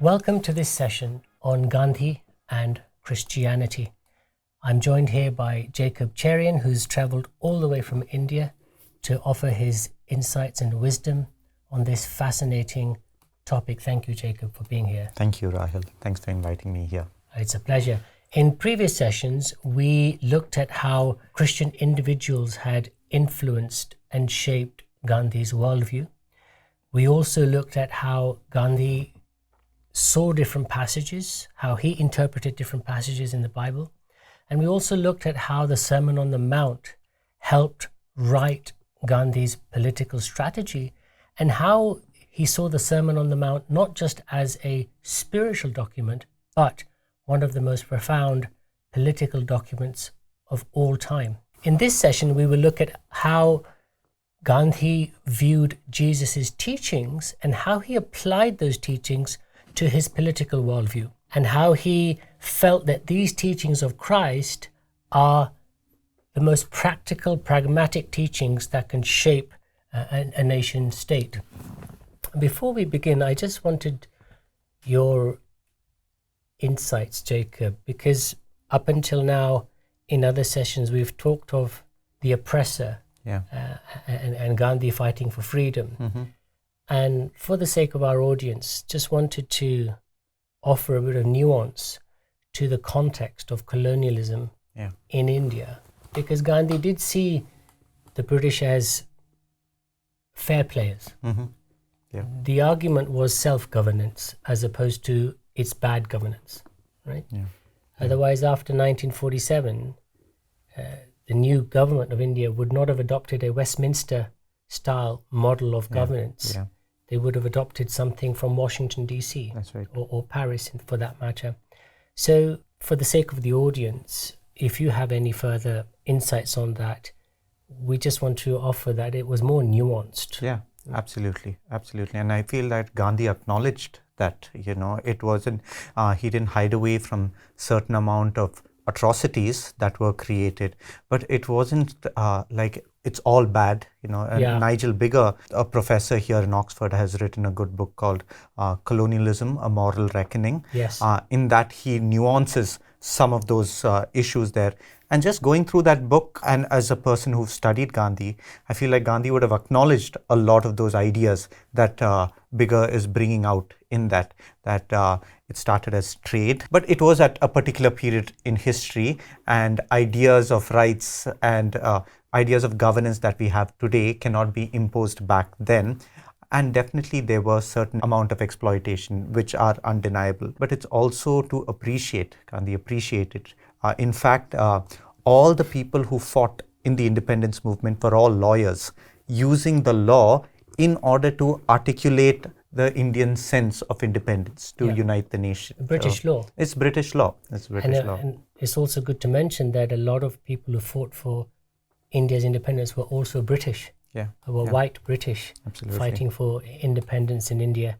Welcome to this session on Gandhi and Christianity. I'm joined here by Jacob Cherian, who's travelled all the way from India to offer his insights and wisdom on this fascinating topic. Thank you, Jacob, for being here. Thank you, Rahil. Thanks for inviting me here. It's a pleasure. In previous sessions, we looked at how Christian individuals had influenced and shaped Gandhi's worldview. We also looked at how Gandhi saw different passages, how he interpreted different passages in the Bible. And we also looked at how the Sermon on the Mount helped write Gandhi's political strategy, and how he saw the Sermon on the Mount not just as a spiritual document, but one of the most profound political documents of all time. In this session, we will look at how Gandhi viewed Jesus' teachings and how he applied those teachings to his political worldview, and how he felt that these teachings of Christ are the most practical, pragmatic teachings that can shape a nation state. Before we begin, I just wanted your insights, Jacob, because up until now, in other sessions, we've talked of the oppressor and Gandhi fighting for freedom. Mm-hmm. And for the sake of our audience, just wanted to offer a bit of nuance to the context of colonialism in India, because Gandhi did see the British as fair players. Mm-hmm. Yeah. The argument was self-governance as opposed to its bad governance, right? Yeah. Otherwise, after 1947, the new government of India would not have adopted a Westminster-style model of governance. Yeah. They would have adopted something from Washington, D.C. That's right. or Paris, for that matter. So, for the sake of the audience, if you have any further insights on that, we just want to offer that it was more nuanced. Yeah, absolutely. And I feel that Gandhi acknowledged that, it wasn't, he didn't hide away from certain amount of atrocities that were created, but it wasn't like it's all bad, and Nigel Bigger, a professor here in Oxford, has written a good book called Colonialism, A Moral Reckoning. Yes. In that he nuances some of those issues there. And just going through that book, and as a person who studied Gandhi, I feel like Gandhi would have acknowledged a lot of those ideas that Bigger is bringing out in that it started as trade, but it was at a particular period in history, and ideas of rights and ideas of governance that we have today cannot be imposed back then. And definitely there was certain amount of exploitation which are undeniable, but it's also to appreciate, Gandhi appreciated. In fact, all the people who fought in the independence movement were all lawyers, using the law in order to articulate the Indian sense of independence, to unite the nation. British law. It's British law. And it's also good to mention that a lot of people who fought for India's independence were also British. White British. Absolutely. Fighting for independence in India.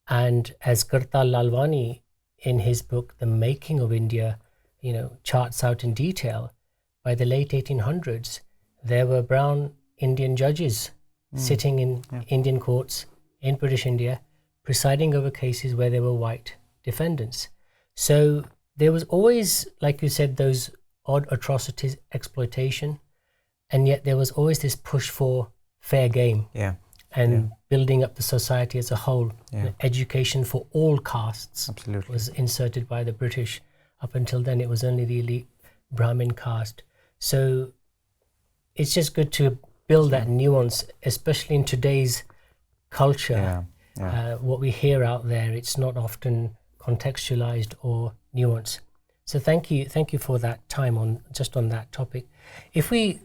And as Kartal Lalwani, in his book, The Making of India, charts out in detail, by the late 1800s, there were brown Indian judges sitting in Indian courts in British India, presiding over cases where there were white defendants. So there was always, like you said, those odd atrocities, exploitation, and yet there was always this push for fair game and building up the society as a whole. Education for all castes was inserted by the British. Up until then, it was only the elite Brahmin caste. So it's just good to build that nuance, especially in today's culture. What we hear out there, it's not often contextualized or nuanced. So thank you for that time on that topic. If we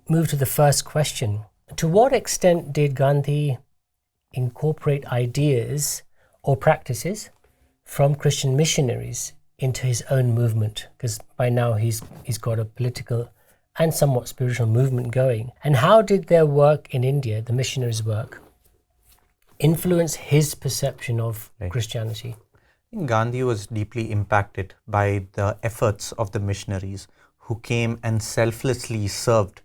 move to the first question, to what extent did Gandhi incorporate ideas or practices from Christian missionaries into his own movement? Because by now he's got a political and somewhat spiritual movement going. And how did their work in India, the missionaries' work, influence his perception of Christianity? I think Gandhi was deeply impacted by the efforts of the missionaries who came and selflessly served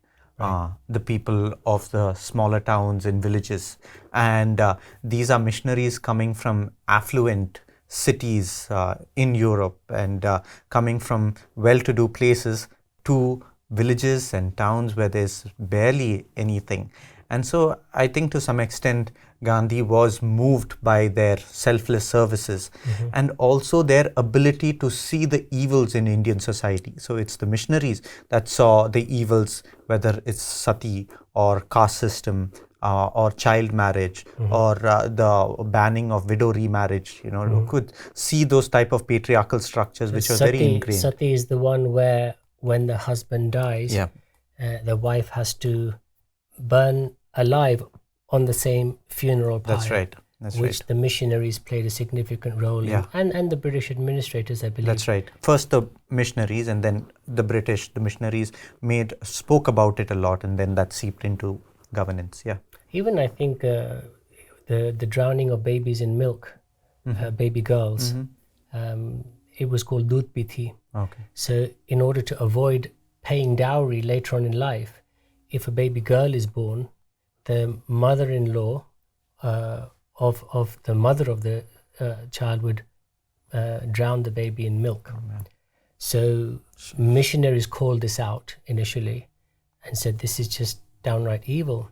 the people of the smaller towns and villages. And these are missionaries coming from affluent cities in Europe, and coming from well-to-do places to villages and towns where there's barely anything. And so I think to some extent Gandhi was moved by their selfless services and also their ability to see the evils in Indian society. So it's the missionaries that saw the evils, whether it's sati or caste system, or child marriage, or the banning of widow remarriage, who could see those type of patriarchal structures which are very ingrained. Sati is the one where when the husband dies, the wife has to burn alive on the same funeral pyre. That's right. Which the missionaries played a significant role in, and the British administrators, I believe. That's right. First the missionaries, and then the missionaries spoke about it a lot, and then that seeped into governance. Yeah. Even I think the drowning of babies in milk, baby girls, it was called Doodh Pithi. Okay. So in order to avoid paying dowry later on in life, if a baby girl is born, the mother-in-law of the mother of the child would drown the baby in milk. So missionaries called this out initially and said this is just downright evil.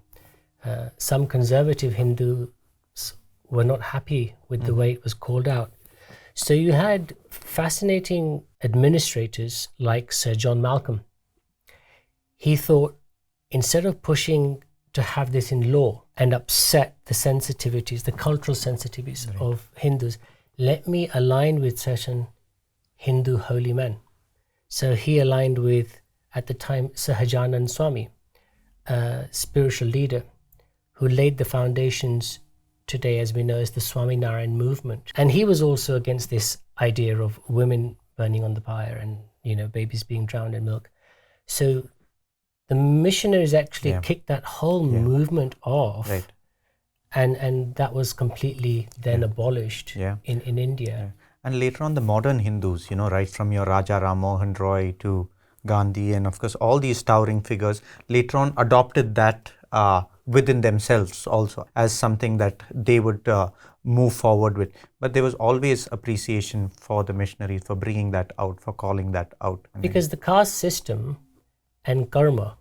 Some conservative Hindus were not happy with the way it was called out. So you had fascinating administrators like Sir John Malcolm. He thought instead of pushing to have this in law and upset the sensitivities, the cultural sensitivities of Hindus, let me align with certain Hindu holy men. So he aligned with, at the time, Sahajanand Swami, a spiritual leader who laid the foundations today, as we know, as the Swaminarayan movement. And he was also against this idea of women burning on the pyre and, babies being drowned in milk. So the missionaries actually kicked that whole movement off, and that was completely then abolished in India. Yeah. And later on, the modern Hindus, right from your Raja Ram Mohan Roy to Gandhi, and of course all these towering figures, later on adopted that within themselves also as something that they would move forward with. But there was always appreciation for the missionaries for bringing that out, for calling that out. Because the caste system and karma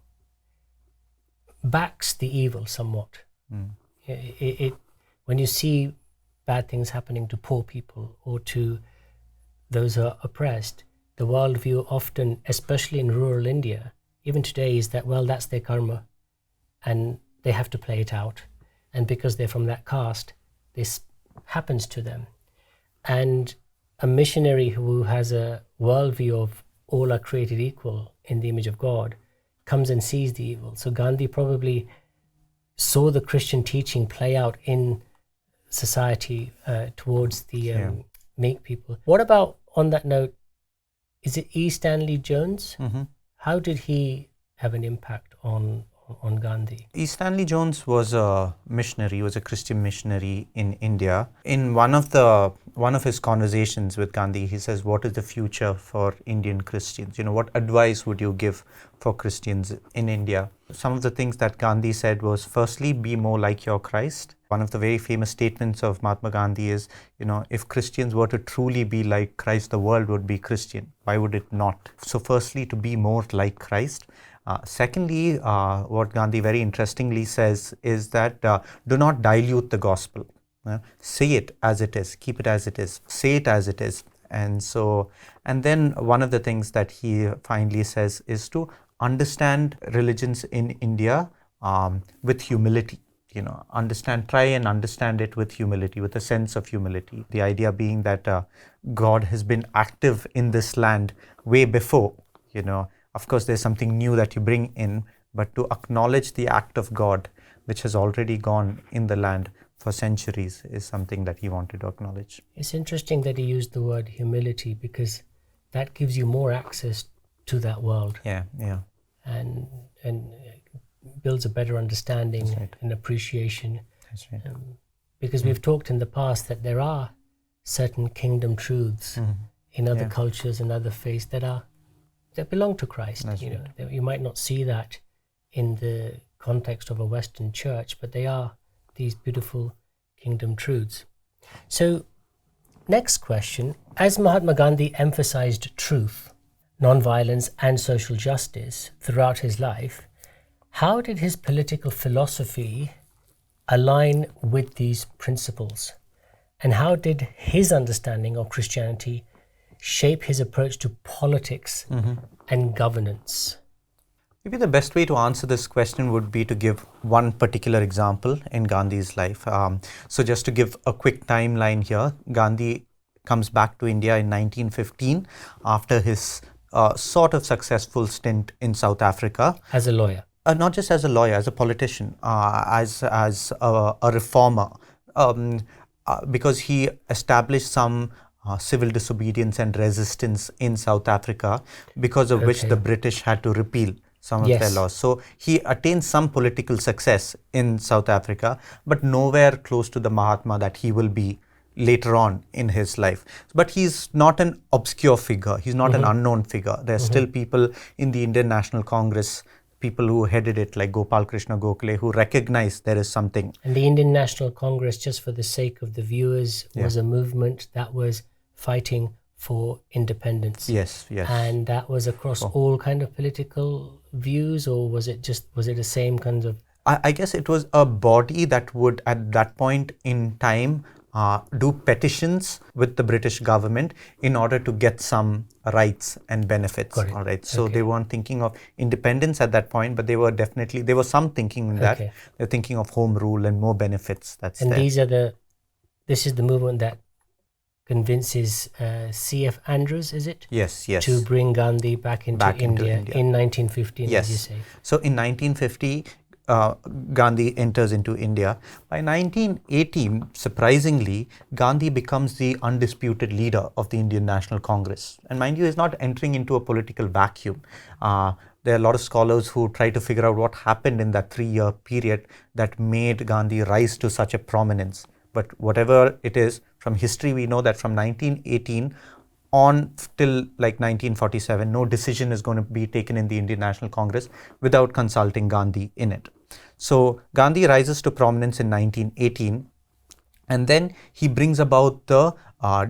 backs the evil somewhat. When you see bad things happening to poor people or to those who are oppressed, the worldview often, especially in rural India, even today, is that, well, that's their karma and they have to play it out. And because they're from that caste, this happens to them. And a missionary who has a worldview of all are created equal in the image of God comes and sees the evil. So Gandhi probably saw the Christian teaching play out in society towards the meek people. What about, on that note, is it E. Stanley Jones? How did he have an impact on Gandhi? E. Stanley Jones was a missionary, was a Christian missionary in India. In one of his conversations with Gandhi, he says, what is the future for Indian Christians? What advice would you give for Christians in India? Some of the things that Gandhi said was, firstly, be more like your Christ. One of the very famous statements of Mahatma Gandhi is, if Christians were to truly be like Christ, the world would be Christian. Why would it not? So firstly, to be more like Christ. Secondly, what Gandhi very interestingly says is that do not dilute the gospel. Say it as it is, keep it as it is, say it as it is. And then one of the things that he finally says is to understand religions in India with humility. Try and understand it with humility, with a sense of humility. The idea being that God has been active in this land way before, Of course, there's something new that you bring in, but to acknowledge the act of God, which has already gone in the land for centuries, is something that he wanted to acknowledge. It's interesting that he used the word humility because that gives you more access to that world. Yeah. And builds a better understanding and appreciation. That's right. Because we've talked in the past that there are certain kingdom truths in other cultures and other faiths that belong to Christ. You might not see that in the context of a Western church, but they are these beautiful kingdom truths. So next question, as Mahatma Gandhi emphasized truth, non-violence and social justice throughout his life, how did his political philosophy align with these principles? And how did his understanding of Christianity shape his approach to politics and governance? Maybe the best way to answer this question would be to give one particular example in Gandhi's life. So just to give a quick timeline here, Gandhi comes back to India in 1915 after his sort of successful stint in South Africa. As a lawyer? Not just as a lawyer, as a politician, as a reformer, because he established some civil disobedience and resistance in South Africa, because of which the British had to repeal some of their laws. So he attained some political success in South Africa, but nowhere close to the Mahatma that he will be later on in his life. But he's not an obscure figure. He's not an unknown figure. There are still people in the Indian National Congress, people who headed it like Gopal Krishna Gokhale, who recognize there is something. And the Indian National Congress, just for the sake of the viewers, was a movement that was fighting for independence. Yes. And that was across all kind of political views, or was it the same kinds of? I guess it was a body that would, at that point in time, do petitions with the British government in order to get some rights and benefits. All right. So they weren't thinking of independence at that point, but there was some thinking in that. They're thinking of home rule and more benefits. This is the movement that convinces C.F. Andrews, is it? Yes. To bring Gandhi back into India in 1915, as you say. So in 1950, Gandhi enters into India. By 1918, surprisingly, Gandhi becomes the undisputed leader of the Indian National Congress. And mind you, he's not entering into a political vacuum. There are a lot of scholars who try to figure out what happened in that 3-year period that made Gandhi rise to such a prominence. But whatever it is, from history we know that from 1918 on till like 1947, no decision is going to be taken in the Indian National Congress without consulting Gandhi in it. So Gandhi rises to prominence in 1918, and then he brings about the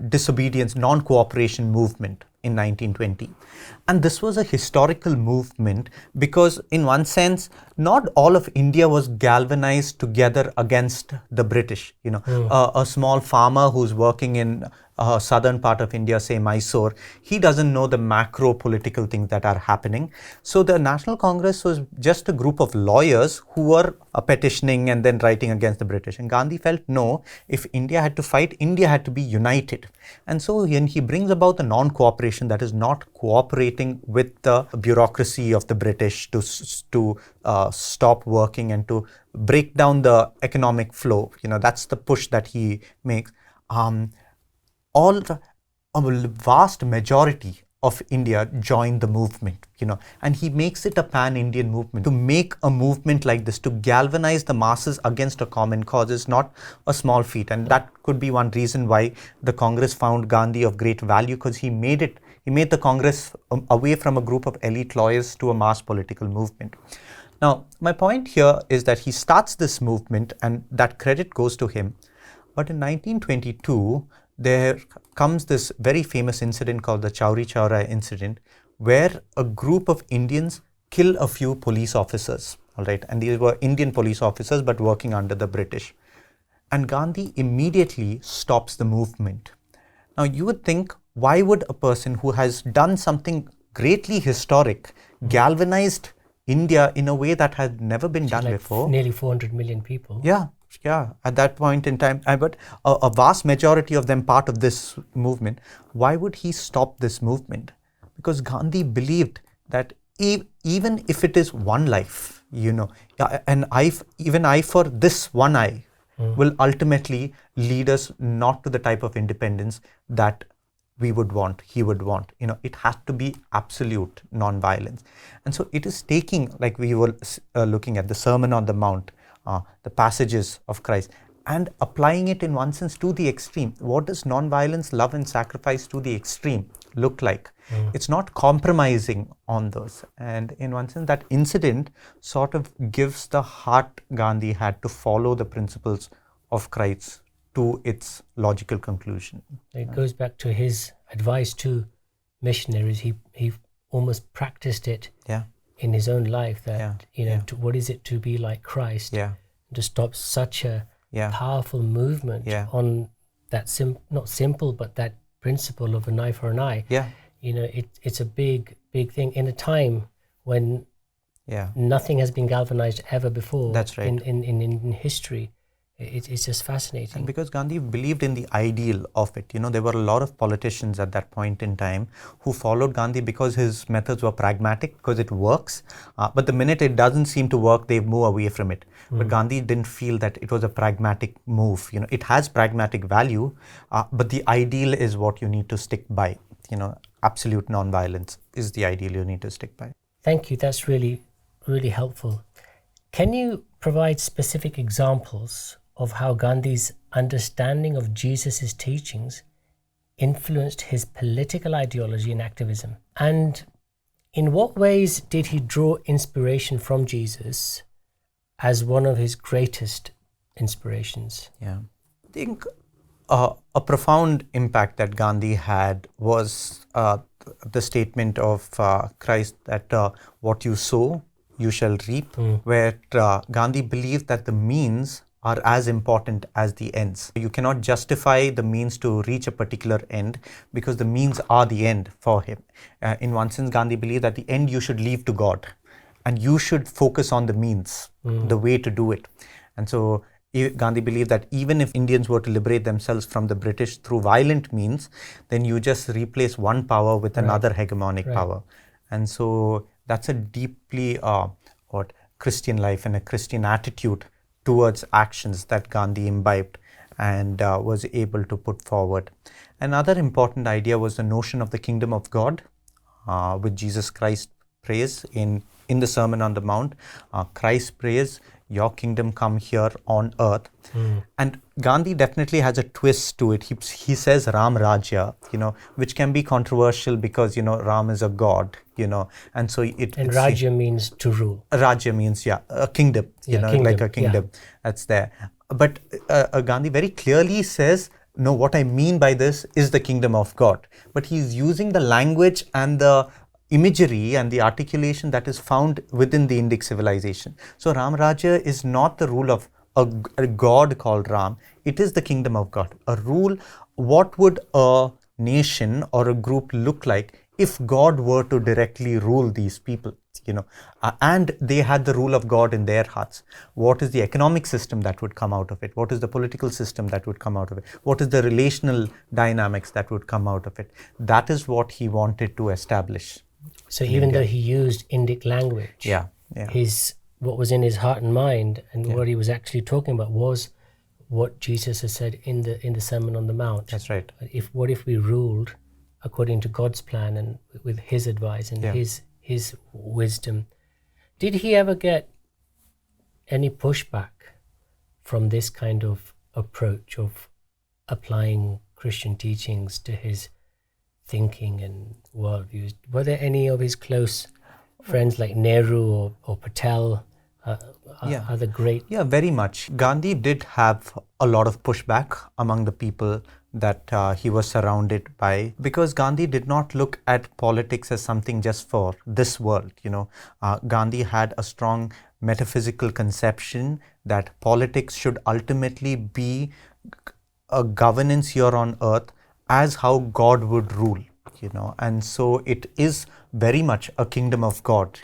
disobedience, non-cooperation movement in 1920. And this was a historical movement because in one sense, not all of India was galvanized together against the British. A small farmer who's working in southern part of India, say Mysore, he doesn't know the macro political things that are happening. So the National Congress was just a group of lawyers who were petitioning and then writing against the British. And Gandhi felt, no, if India had to fight, India had to be united. And so he brings about the non-cooperation, that is not cooperating with the bureaucracy of the British to stop working and to break down the economic flow. That's the push that he makes. A vast majority of India joined the movement, and he makes it a pan-Indian movement. To make a movement like this, to galvanize the masses against a common cause is not a small feat. And that could be one reason why the Congress found Gandhi of great value, because he made the Congress away from a group of elite lawyers to a mass political movement. Now, my point here is that he starts this movement and that credit goes to him. But in 1922, there comes this very famous incident called the Chauri Chaura incident, where a group of Indians kill a few police officers, all right, and these were Indian police officers but working under the British. And Gandhi immediately stops the movement. Now you would think, why would a person who has done something greatly historic, galvanized India in a way that had never been done before? Nearly 400 million people. Yeah, at that point in time, but a vast majority of them part of this movement. Why would he stop this movement? Because Gandhi believed that even if it is one life, an eye for this one eye will ultimately lead us not to the type of independence that he would want. It has to be absolute non-violence. And so it is taking, like we were looking at the Sermon on the Mount, the passages of Christ, and applying it in one sense to the extreme. What does non-violence, love and sacrifice to the extreme look like? It's not compromising on those. And in one sense, that incident sort of gives the heart Gandhi had to follow the principles of Christ to its logical conclusion. It goes back to his advice to missionaries. He almost practiced it Yeah. in his own life, that Yeah. what is it to be like Christ, Yeah. to stop such a Yeah. powerful movement Yeah. on that not simple, but that principle of an eye for an eye. Yeah. It's a big thing in a time when Yeah. nothing has been galvanized ever before. That's right. In history. It's just fascinating. And because Gandhi believed in the ideal of it, there were a lot of politicians at that point in time who followed Gandhi because his methods were pragmatic, because it works. But the minute it doesn't seem to work, they move away from it. But Gandhi didn't feel that it was a pragmatic move. It has pragmatic value, but the ideal is what you need to stick by. Absolute non-violence is the ideal you need to stick by. Thank you. That's really, really helpful. Can you provide specific examples of how Gandhi's understanding of Jesus' teachings influenced his political ideology and activism? And in what ways did he draw inspiration from Jesus as one of his greatest inspirations? Yeah. I think a profound impact that Gandhi had was the statement of Christ that what you sow, you shall reap, where Gandhi believed that the means are as important as the ends. You cannot justify the means to reach a particular end because the means are the end for him. In one sense, Gandhi believed that the end you should leave to God and you should focus on the means, the way to do it. And so Gandhi believed that even if Indians were to liberate themselves from the British through violent means, then you just replace one power with another hegemonic power. And so that's a deeply Christian life and a Christian attitude towards actions that Gandhi imbibed and was able to put forward. Another important idea was the notion of the kingdom of God, which Jesus Christ prays in the Sermon on the Mount. Christ prays, your kingdom come here on earth. And Gandhi definitely has a twist to it. He says Ram Rajya, which can be controversial because, Ram is a god, and so And Rajya means to rule. Rajya means, a kingdom, kingdom, like a kingdom that's there. But Gandhi very clearly says, no, what I mean by this is the kingdom of God. But he's using the language and the imagery and the articulation that is found within the Indic civilization. So Ram Rajya is not the rule of a god called Ram. It is the kingdom of God. A rule, what would a nation or a group look like if God were to directly rule these people? And they had the rule of God in their hearts. What is the economic system that would come out of it? What is the political system that would come out of it? What is the relational dynamics that would come out of it? That is what he wanted to establish. So even though he used Indic language, what was in his heart and mind and what he was actually talking about was what Jesus has said in the Sermon on the Mount. That's right. What if we ruled according to God's plan and with his advice and his wisdom? Did he ever get any pushback from this kind of approach of applying Christian teachings to his thinking and worldviews? Were there any of his close friends like Nehru or Patel, other great? Yeah, very much. Gandhi did have a lot of pushback among the people that he was surrounded by, because Gandhi did not look at politics as something just for this world. Gandhi had a strong metaphysical conception that politics should ultimately be a governance here on earth as how God would rule, and so it is very much a kingdom of God.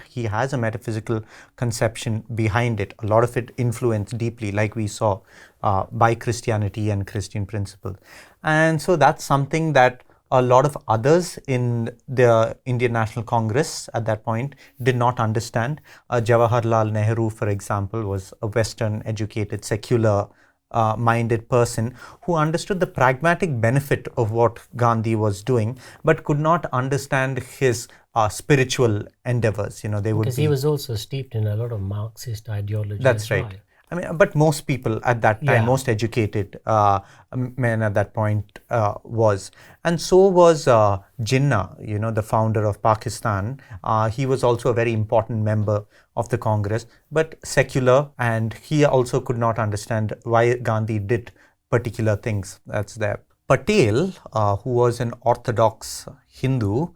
He has a metaphysical conception behind it. A lot of it influenced deeply, like we saw, by Christianity and Christian principles. And so that's something that a lot of others in the Indian National Congress at that point did not understand. Jawaharlal Nehru, for example, was a Western educated, secular minded person who understood the pragmatic benefit of what Gandhi was doing, but could not understand his spiritual endeavors. Because he was also steeped in a lot of Marxist ideology. That's right. Well. I mean, but most people at that time, most educated men at that point was. And so was Jinnah, the founder of Pakistan. He was also a very important member of the Congress, but secular, and he also could not understand why Gandhi did particular things that's there. Patel, who was an orthodox Hindu,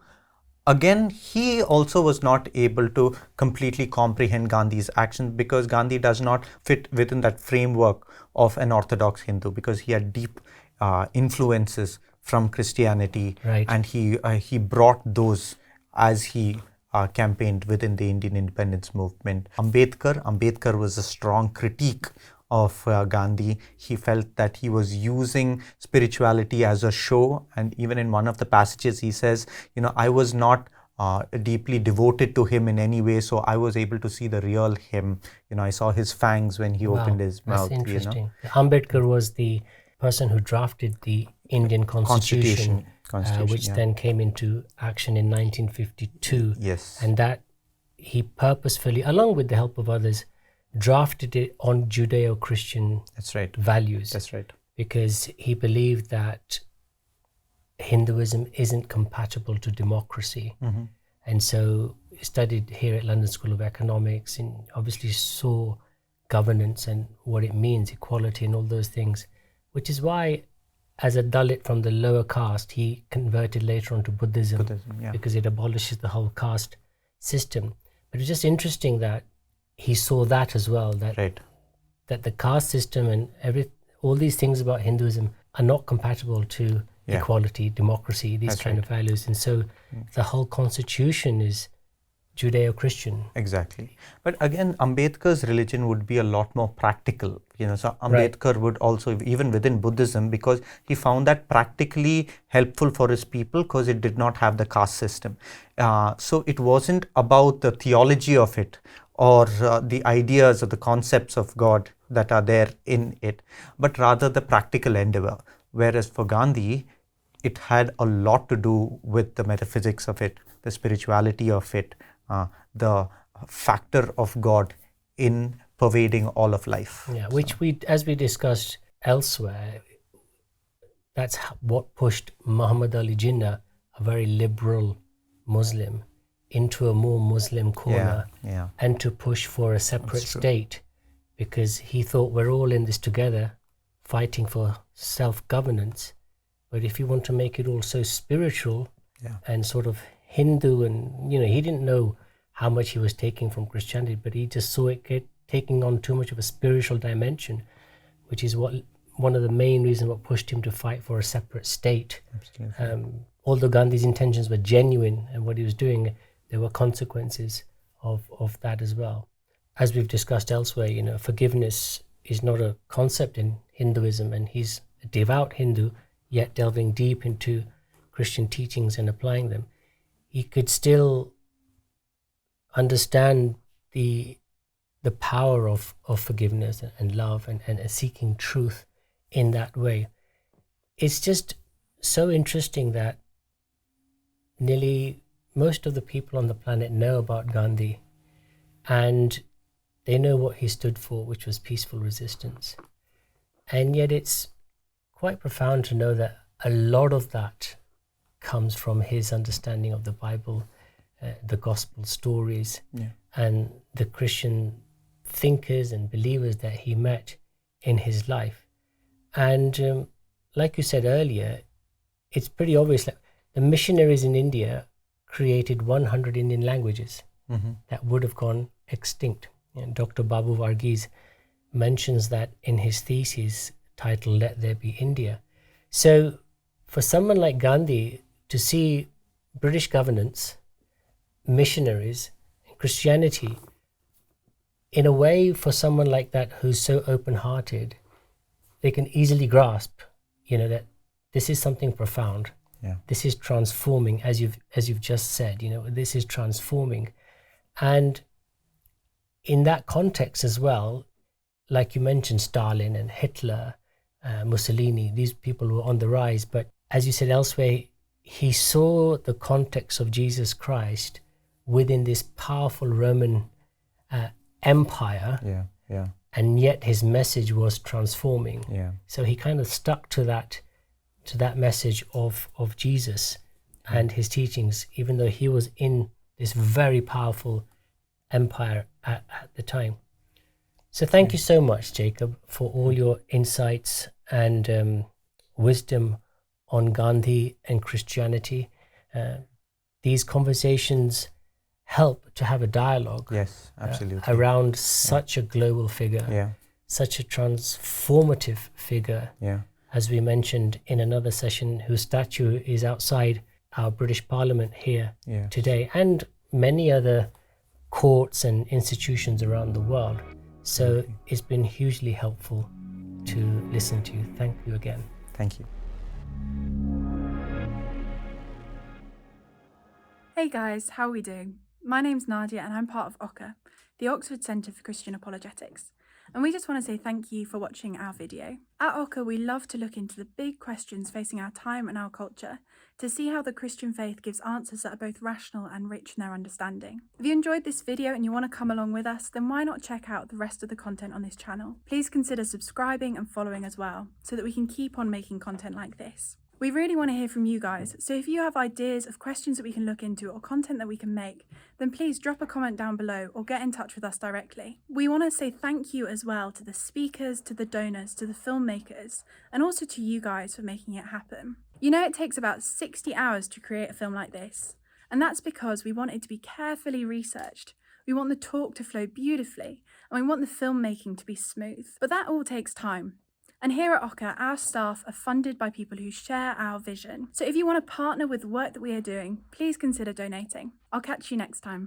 again, he also was not able to completely comprehend Gandhi's actions because Gandhi does not fit within that framework of an orthodox Hindu, because he had deep influences from Christianity, Right. and he brought those as he campaigned within the Indian independence movement. Ambedkar was a strong critique of Gandhi. He felt that he was using spirituality as a show, and even in one of the passages he says, I was not deeply devoted to him in any way, so I was able to see the real him. I saw his fangs when he opened his mouth. That's interesting. Ambedkar was the person who drafted the Indian Constitution, which then came into action in 1952. Yes. And that he purposefully, along with the help of others, drafted it on Judeo-Christian values. That's right. Because he believed that Hinduism isn't compatible to democracy. Mm-hmm. And so he studied here at London School of Economics and obviously saw governance and what it means, equality and all those things, which is why as a Dalit from the lower caste, he converted later on to Buddhism, because it abolishes the whole caste system. But it's just interesting that he saw that as well, that the caste system and all these things about Hinduism are not compatible to equality, democracy, these kind of values. And so the whole constitution is Judeo-Christian. Exactly. But again, Ambedkar's religion would be a lot more practical. So Ambedkar would also, even within Buddhism, because he found that practically helpful for his people because it did not have the caste system. So it wasn't about the theology of it or the ideas or the concepts of God that are there in it, but rather the practical endeavor. Whereas for Gandhi, it had a lot to do with the metaphysics of it, the spirituality of it, the factor of God in pervading all of life. Yeah, which as we discussed elsewhere, that's what pushed Muhammad Ali Jinnah, a very liberal Muslim, into a more Muslim corner, and to push for a separate state, because he thought we're all in this together, fighting for self-governance. But if you want to make it all so spiritual and sort of Hindu, and he didn't know how much he was taking from Christianity, but he just saw it taking on too much of a spiritual dimension, which is one of the main reasons what pushed him to fight for a separate state. Although Gandhi's intentions were genuine and what he was doing, there were consequences of that as well. As we've discussed elsewhere, forgiveness is not a concept in Hinduism, and he's a devout Hindu, yet delving deep into Christian teachings and applying them. He could still understand the power of forgiveness and love and seeking truth in that way. It's just so interesting that nearly most of the people on the planet know about Gandhi, and they know what he stood for, which was peaceful resistance. And yet it's quite profound to know that a lot of that comes from his understanding of the Bible, the gospel stories, and the Christian thinkers and believers that he met in his life. And like you said earlier, it's pretty obvious that the missionaries in India created 100 Indian languages that would have gone extinct. And Dr. Babu Varghese mentions that in his thesis titled Let There Be India. So for someone like Gandhi to see British governance, missionaries, Christianity, in a way, for someone like that who's so open-hearted, they can easily grasp, that this is something profound. This is transforming, as you've just said. This is transforming, and in that context as well, like you mentioned, Stalin and Hitler, Mussolini, these people were on the rise. But as you said elsewhere, he saw the context of Jesus Christ within this powerful Roman empire, and yet his message was transforming. So he kind of stuck to that message of Jesus and his teachings, even though he was in this very powerful empire at the time. So thank you so much, Jacob, for all your insights and wisdom on Gandhi and Christianity. These conversations help to have a dialogue Yes, absolutely. around such a global figure, such a transformative figure, as we mentioned in another session, whose statue is outside our British Parliament here today, and many other courts and institutions around the world. So it's been hugely helpful to listen to you. Thank you again. Thank you. Hey guys, how are we doing? My name's Nadia and I'm part of OCCA, the Oxford Centre for Christian Apologetics. And we just want to say thank you for watching our video. At OCCA, we love to look into the big questions facing our time and our culture to see how the Christian faith gives answers that are both rational and rich in their understanding. If you enjoyed this video and you want to come along with us, then why not check out the rest of the content on this channel? Please consider subscribing and following as well, so that we can keep on making content like this. We really want to hear from you guys, so if you have ideas of questions that we can look into or content that we can make, then please drop a comment down below or get in touch with us directly. We want to say thank you as well to the speakers, to the donors, to the filmmakers, and also to you guys for making it happen. You know, it takes about 60 hours to create a film like this, and that's because we want it to be carefully researched. We want the talk to flow beautifully, and we want the filmmaking to be smooth. But that all takes time. And here at OCCA, our staff are funded by people who share our vision. So if you want to partner with the work that we are doing, please consider donating. I'll catch you next time.